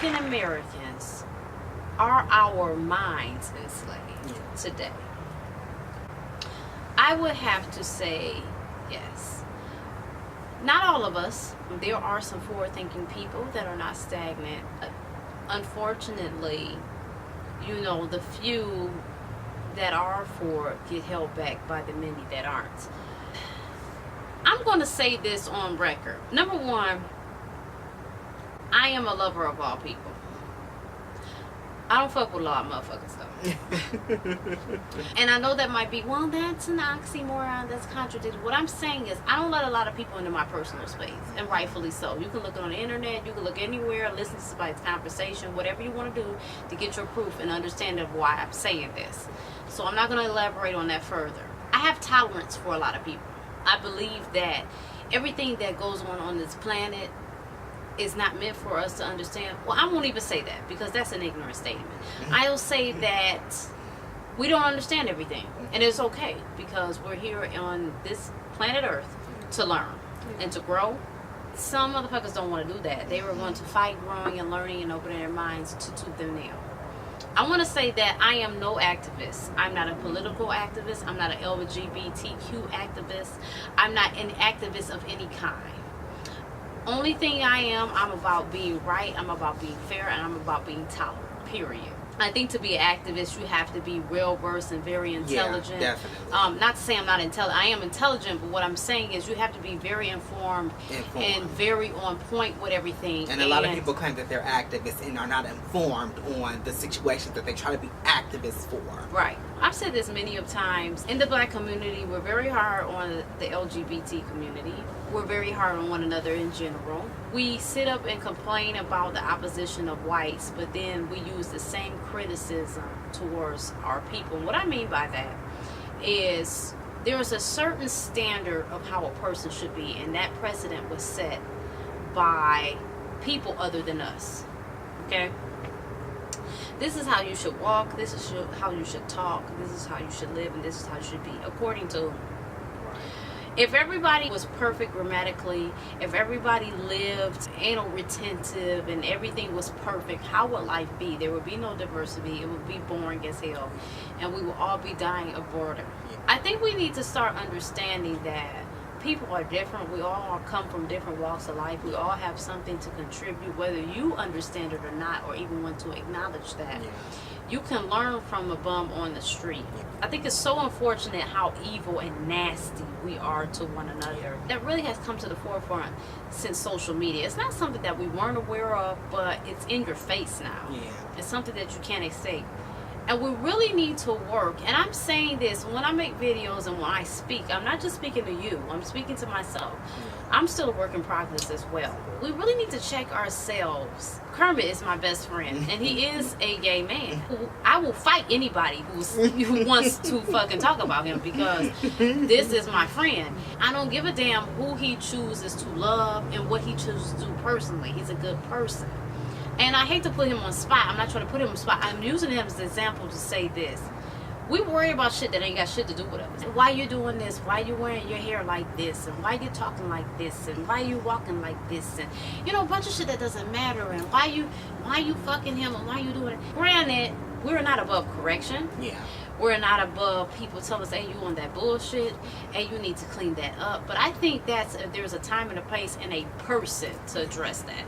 African Americans, are our minds enslaved today? I would have to say yes. Not all of us. There are some forward-thinking people that are not stagnant. Unfortunately, you know, the few that are forward get held back by the many that aren't. I'm going to say this on record. Number one, I am a lover of all people. I don't fuck with a lot of motherfuckers though. And I know that might be, well, that's an oxymoron, that's contradictory. What I'm saying is, I don't let a lot of people into my personal space, and rightfully so. You can look on the internet, you can look anywhere, listen to somebody's conversation, whatever you want to do to get your proof and understanding of why I'm saying this. So I'm not going to elaborate on that further. I have tolerance for a lot of people. I believe that everything that goes on this planet is not meant for us to understand. Well, I won't even say that because that's an ignorant statement. I'll say that we don't understand everything, and it's okay because we're here on this planet Earth to learn and to grow. Some motherfuckers don't want to do that. They were going to fight growing and learning and opening their minds to tooth and nail. I want to say that I am no activist. I'm not a political activist. I'm not an LGBTQ activist. I'm not an activist of any kind. Only thing I am, I'm about being right, I'm about being fair, and I'm about being tolerant, period. I think to be an activist, you have to be real versed and very intelligent. Yeah, definitely. Not to say I'm not intelligent. I am intelligent, but what I'm saying is you have to be very informed. And very on point with everything. And a lot of people claim that they're activists and are not informed on the situations that they try to be activists for. Right. I've said this many of times. In the black community, we're very hard on the LGBT community. We're very hard on one another in general. We sit up and complain about the opposition of whites, but then we use the same criticism towards our people. And what I mean by that is there's a certain standard of how a person should be, and that precedent was set by people other than us. Okay? This is how you should walk, this is how you should talk, this is how you should live, and this is how you should be, according to. If everybody was perfect grammatically, if everybody lived anal retentive and everything was perfect, how would life be? There would be no diversity. It would be boring as hell. And we would all be dying of boredom. I think we need to start understanding that people are different. We all come from different walks of life. We all have something to contribute, whether you understand it or not, or even want to acknowledge that. You can learn from a bum on the street. I think it's so unfortunate how evil and nasty we are to one another. That really has come to the forefront since social media. It's not something that we weren't aware of, but it's in your face now. It's something that you can't escape. And we really need to work. And I'm saying this, when I make videos and when I speak, I'm not just speaking to you, I'm speaking to myself. I'm still a work in progress as well. We really need to check ourselves. Kermit is my best friend, and he is a gay man. I will fight anybody who wants to fucking talk about him, because this is my friend. I don't give a damn who he chooses to love and what he chooses to do personally. He's a good person. And I hate to put him on spot. I'm not trying to put him on spot. I'm using him as an example to say this. We worry about shit that ain't got shit to do with us. Why you doing this? Why you wearing your hair like this? And why you talking like this? And why you walking like this? And you know, a bunch of shit that doesn't matter. And why you fucking him? And why you doing it? Granted, we're not above correction. We're not above people telling us, hey, you on that bullshit, and you need to clean that up. But I think there's a time and a place and a person to address that.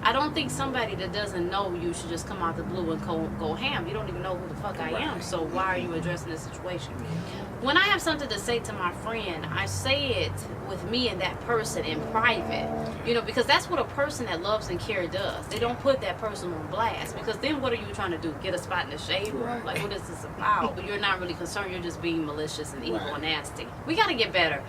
I don't think somebody that doesn't know you should just come out the blue and go ham. You don't even know who the fuck I am, so why are you addressing this situation? When I have something to say to my friend, I say it with me and that person in private, you know, because that's what a person that loves and cares does. They don't put that person on blast, because then what are you trying to do? Get a spot in the shade room? Like, what is this about? But you're not really concerned. You're just being malicious and evil and nasty. We got to get better.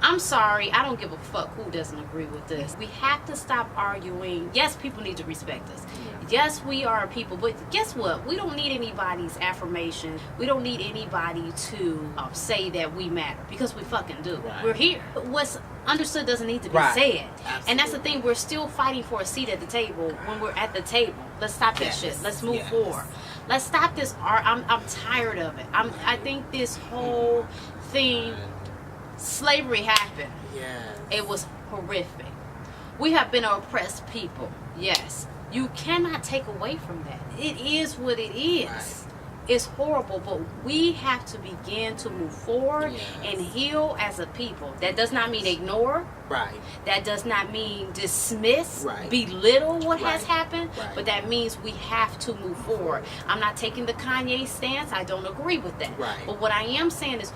I'm sorry, I don't give a fuck who doesn't agree with this. We have to stop arguing. Yes, people need to respect us. Yes, we are people, but guess what? We don't need anybody's affirmation. We don't need anybody to say that we matter, because we fucking do. We're here. What's understood doesn't need to be said. And that's the thing. We're still fighting for a seat at the table when we're at the table. Let's stop that shit. Let's move forward. Let's stop this art. I'm tired of it. I think this whole thing. Slavery happened. It was horrific. We have been an oppressed people. Yes. You cannot take away from that. It is what it is. Right. It's horrible, but we have to begin to move forward and heal as a people. That does not mean ignore. Right. That does not mean dismiss, Right. belittle what has Right. happened. Right. But that means we have to move forward. I'm not taking the Kanye stance. I don't agree with that. Right. But what I am saying is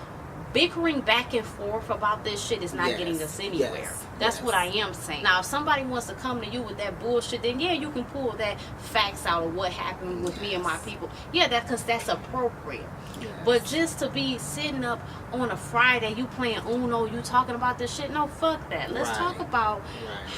bickering back and forth about this shit is not Yes. getting us anywhere. Yes. That's Yes. what I am saying. Now, if somebody wants to come to you with that bullshit, then yeah, you can pull that facts out of what happened with me and my people. Yeah, because that's appropriate. Yes. But just to be sitting up on a Friday, you playing Uno, you talking about this shit, no, fuck that. Let's Right. talk about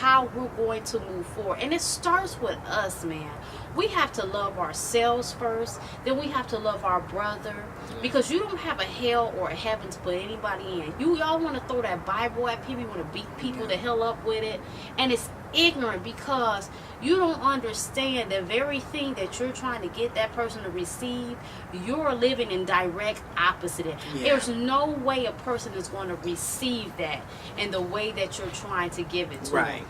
how we're going to move forward. And it starts with us, man. We have to love ourselves first, then we have to love our brother, because you don't have a hell or a heaven to put anybody in. You all want to throw that Bible at people, you want to beat people the hell up with it, and it's ignorant because you don't understand the very thing that you're trying to get that person to receive. You're living in direct opposite. There's no way a person is going to receive that in the way that you're trying to give it to them.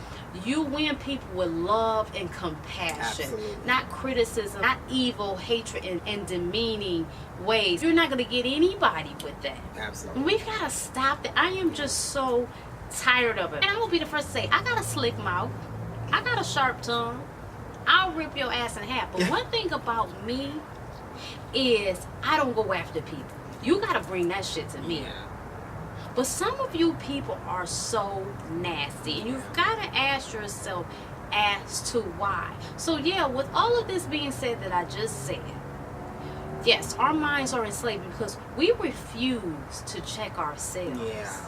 You win people with love and compassion. Absolutely. Not criticism, not evil, hatred, and demeaning ways. You're not going to get anybody with that. Absolutely. We've got to stop that. I am just so tired of it. And I'm going to be the first to say, I got a slick mouth. I got a sharp tongue. I'll rip your ass in half. But one thing about me is I don't go after people. You got to bring that shit to me. Yeah. But some of you people are so nasty, and you've got to ask yourself as to why. So yeah, with all of this being said that I just said, yes, our minds are enslaved because we refuse to check ourselves. Yeah.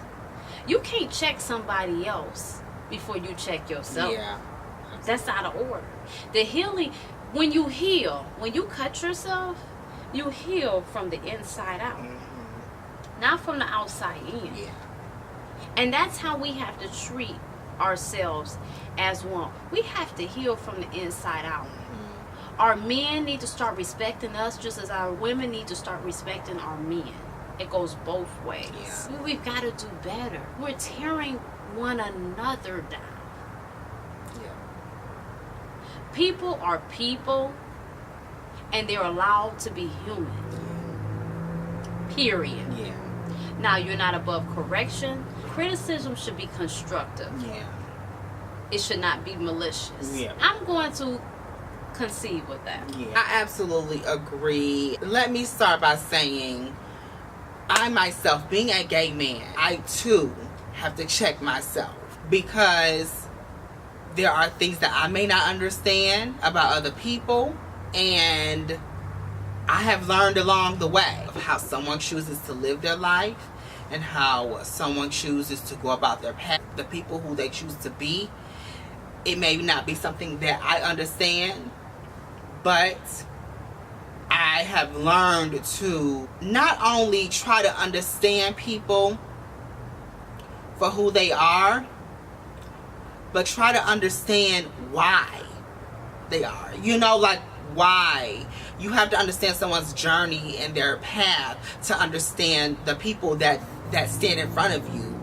You can't check somebody else before you check yourself. Yeah. That's out of order. The healing, when you heal, when you cut yourself, you heal from the inside out. Not from the outside in. Yeah. And that's how we have to treat ourselves as one. We have to heal from the inside out. Our men need to start respecting us just as our women need to start respecting our men. It goes both ways. Yeah. We've got to do better. We're tearing one another down. Yeah. People are people, and they're allowed to be human. Period. Yeah. Now, you're not above correction. Criticism should be constructive. Yeah. It should not be malicious. Yeah. I'm going to concede with that. Yeah. I absolutely agree. Let me start by saying, I myself, being a gay man, I too have to check myself because there are things that I may not understand about other people, and I have learned along the way of how someone chooses to live their life and how someone chooses to go about their path. The people who they choose to be, it may not be something that I understand, but I have learned to not only try to understand people for who they are, but try to understand why they are. You know, like why. You have to understand someone's journey and their path to understand the people that stand in front of you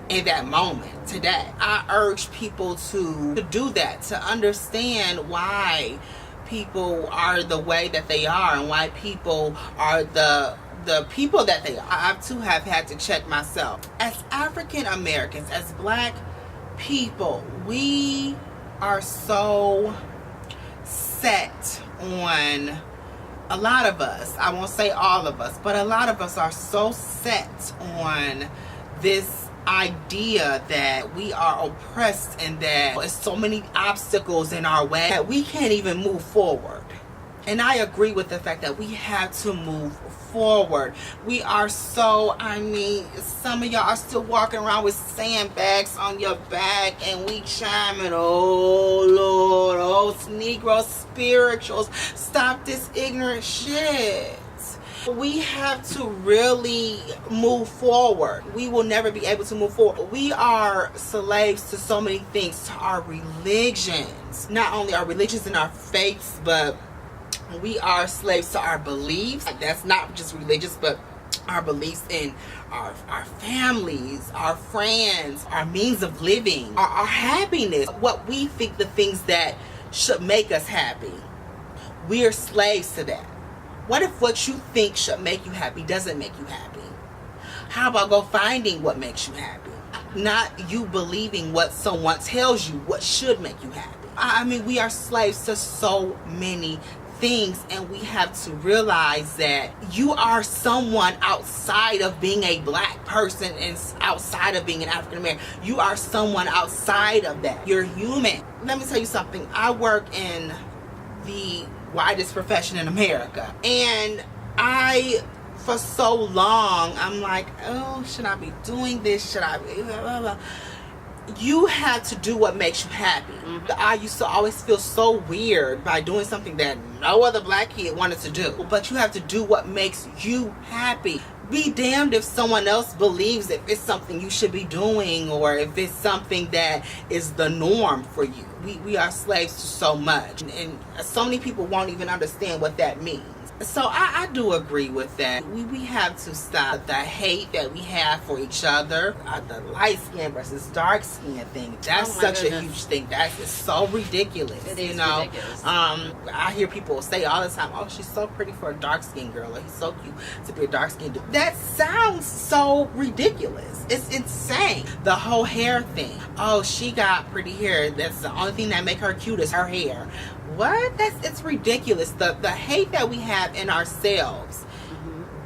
in that moment today. I urge people to do that, to understand why people are the way that they are and why people are the people that they are. I too have had to check myself. As African Americans, as black people, we are so set on, a lot of us, I won't say all of us, but a lot of us are so set on this idea that we are oppressed and that there's so many obstacles in our way that we can't even move forward. And I agree with the fact that we have to move forward. We are so, some of y'all are still walking around with sandbags on your back and we chiming, oh Lord, oh Negro spirituals, stop this ignorant shit. We have to really move forward. We will never be able to move forward. We are slaves to so many things, to our religions. Not only our religions and our faiths, but we are slaves to our beliefs. That's not just religious, but our beliefs in our families, our friends, our means of living, our happiness, what we think, the things that should make us happy, we are slaves to that. What if what you think should make you happy doesn't make you happy? How about go finding what makes you happy? Not you believing what someone tells you what should make you happy. I mean, we are slaves to so many things, and we have to realize that you are someone outside of being a black person and outside of being an African American. You are someone outside of that. You're human. Let me tell you something. I work in the widest profession in America, and for so long, I'm like, oh, should I be doing this? Should I be blah, blah, blah. You have to do what makes you happy. I used to always feel so weird by doing something that no other black kid wanted to do. But you have to do what makes you happy. Be damned if someone else believes if it's something you should be doing, or if it's something that is the norm for you. We are slaves to so much. And so many people won't even understand what that means. So I do agree with that. We have to stop the hate that we have for each other. The light skin versus dark skin thing. That's such a huge thing. That's so ridiculous. It is ridiculous. I hear people say all the time, oh, she's so pretty for a dark skinned girl, or he's so cute to be a dark skinned dude. That sounds so ridiculous. It's insane. The whole hair thing. Oh, she got pretty hair. That's the only thing that make her cute is her hair. What? It's ridiculous. The hate that we have in ourselves,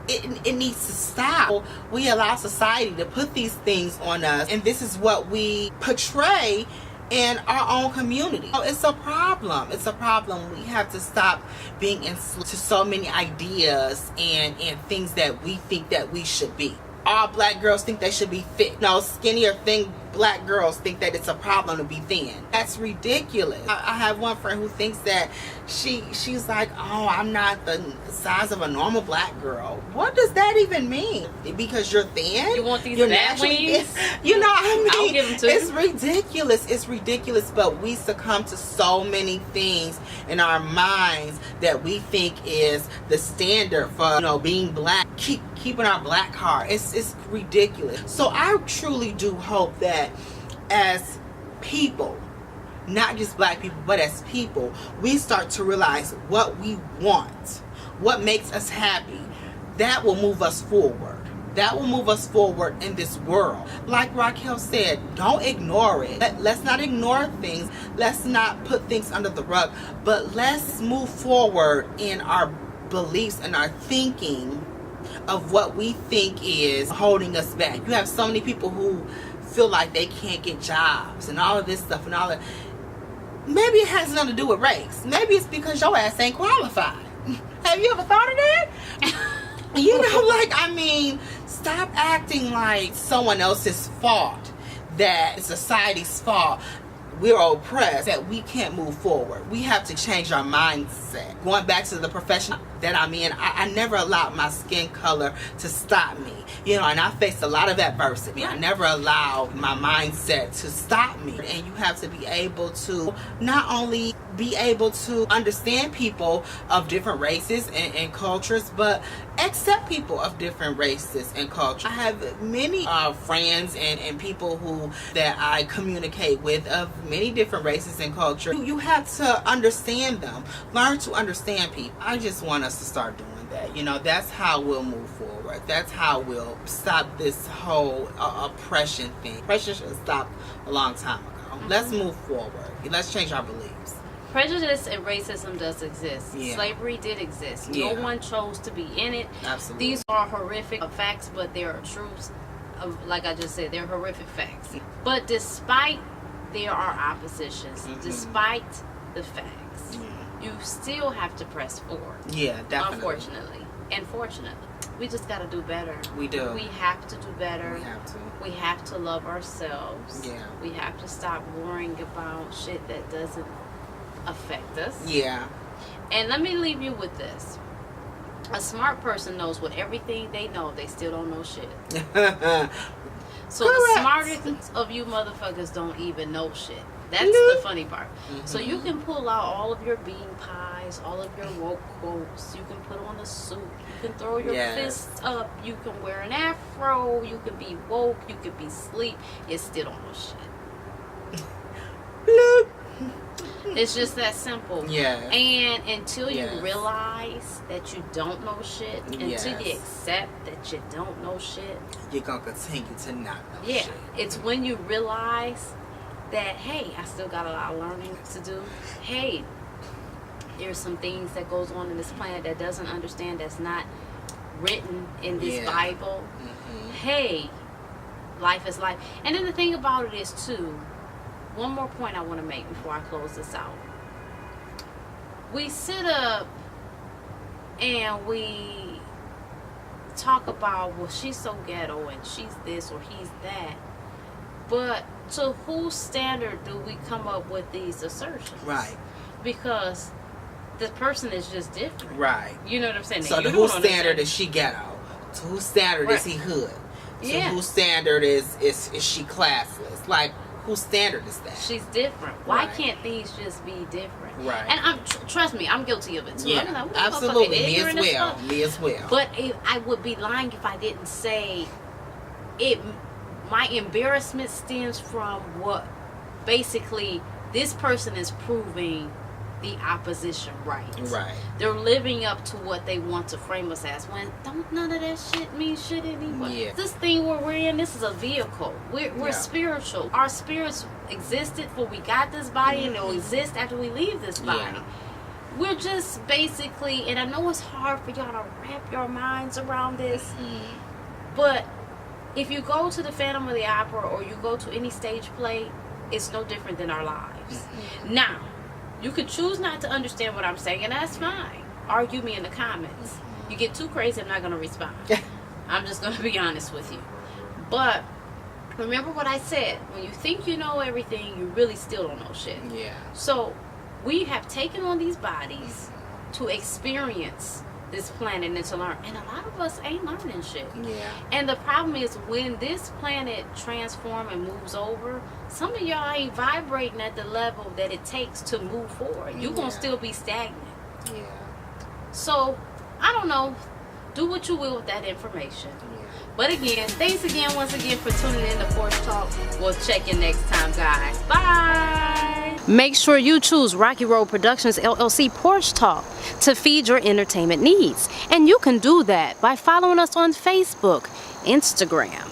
it needs to stop. We allow society to put these things on us, and this is what we portray in our own community. Oh, it's a problem. It's a problem. We have to stop being enslaved to so many ideas and things that we think that we should be. All black girls think they should be fit. No, skinnier thin black girls think that it's a problem to be thin. That's ridiculous. I have one friend who thinks that she's like, oh, I'm not the size of a normal black girl. What does that even mean? Because you're thin? You want these you're bad wings? You know what I mean? I'll give them to you. It's ridiculous. It's ridiculous, but we succumb to so many things in our minds that we think is the standard for, being black. Keeping our black heart. It's ridiculous. So I truly do hope that as people, not just black people, but as people, we start to realize what we want, what makes us happy. That will move us forward. That will move us forward in this world. Like Raquel said, don't ignore it. Let's not ignore things. Let's not put things under the rug, but let's move forward in our beliefs and our thinking of what we think is holding us back. You have so many people who feel like they can't get jobs and all of this stuff and all that. Maybe it has nothing to do with race. Maybe it's because your ass ain't qualified. Have you ever thought of that? Stop acting like someone else's fault, that it's society's fault. We're oppressed, that we can't move forward. We have to change our mindset. Going back to the profession that I'm in, I never allowed my skin color to stop me. And I faced a lot of adversity. I never allowed my mindset to stop me. And you have to be able to not only be able to understand people of different races and cultures, but accept people of different races and cultures. I have many friends and people that I communicate with of many different races and cultures. You have to understand them. Learn to understand people. I just want us to start doing that. That's how we'll move forward. That's how we'll stop this whole oppression thing. Oppression should have stopped a long time ago. Let's move forward. Let's change our beliefs. Prejudice and racism does exist. Yeah. Slavery did exist. Yeah. No one chose to be in it. Absolutely. These are horrific facts, but there are truths. Like I just said, they're horrific facts. But despite there are oppositions, despite the facts, you still have to press forward. Yeah, definitely. Unfortunately. And fortunately. We just got to do better. We do. We have to do better. We have to. We have to love ourselves. Yeah. We have to stop worrying about shit that doesn't affect us. Yeah. And let me leave you with this. A smart person knows what everything they know, they still don't know shit. So Correct. the smartest of you motherfuckers don't even know shit. That's the funny part. So you can pull out all of your bean pies, all of your woke quotes. You can put on a suit. You can throw your fists up. You can wear an afro. You can be woke. You can be sleep. You still don't know shit. Bloop. It's just that simple. Yeah. And until you Yes. realize that you don't know shit, until Yes. you accept that you don't know shit, you're gonna continue to not know yeah, shit. it's when you realize that, hey, I still got a lot of learning to do. Hey, there's some things that goes on in this planet that doesn't understand, that's not written in this Yeah. Bible. Hey, life is life. And then the thing about it is too, one more point I want to make before I close this out. We sit up and we talk about, well, she's so ghetto and she's this or he's that. But to whose standard do we come up with these assertions? Right. Because the person is just different. Right. You know what I'm saying? So You to don't whose standard understand. is she ghetto? To whose standard is Right. he hood? To Yeah. whose standard is she classless? Like, whose standard is that? She's different. Why Right. can't these just be different? Right. And trust me, I'm guilty of it too. Yeah, I'm like, what the absolutely. motherfucker, Me ignorant as as well. fuck? Me as well. But I would be lying if I didn't say it. My embarrassment stems from what basically this person is proving the opposition right. Right. They're living up to what they want to frame us as, when don't none of that shit mean shit anyway. Yeah. This thing where we're in, this is a vehicle. We're Yeah. spiritual. Our spirits existed before we got this body, and they'll exist after we leave this body. Yeah. We're just basically, and I know it's hard for y'all to wrap your minds around this, but if you go to the Phantom of the Opera or you go to any stage play, it's no different than our lives. Now, you could choose not to understand what I'm saying, and that's fine. Argue me in the comments. You get too crazy, I'm not going to respond. I'm just going to be honest with you. But remember what I said. When you think you know everything, you really still don't know shit. Yeah. So we have taken on these bodies to experience this planet and to learn. And a lot of us ain't learning shit. Yeah. And the problem is, when this planet transforms and moves over, some of y'all ain't vibrating at the level that it takes to move forward. You're going to Yeah. still be stagnant. Yeah. So, I don't know. Do what you will with that information. Yeah. But again, thanks again once again for tuning in to Porch Talk. We'll check you next time, guys. Bye. Make sure you choose Rocky Road Productions LLC Porch Talk to feed your entertainment needs. And you can do that by following us on Facebook, Instagram.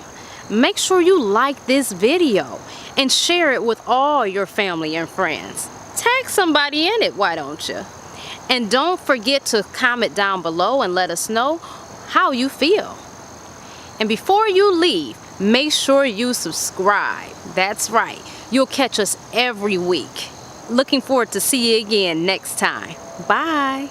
Make sure you like this video and share it with all your family and friends. Tag somebody in it, why don't you? And don't forget to comment down below and let us know how you feel. And before you leave, make sure you subscribe. That's right. You'll catch us every week. Looking forward to see you again next time. Bye.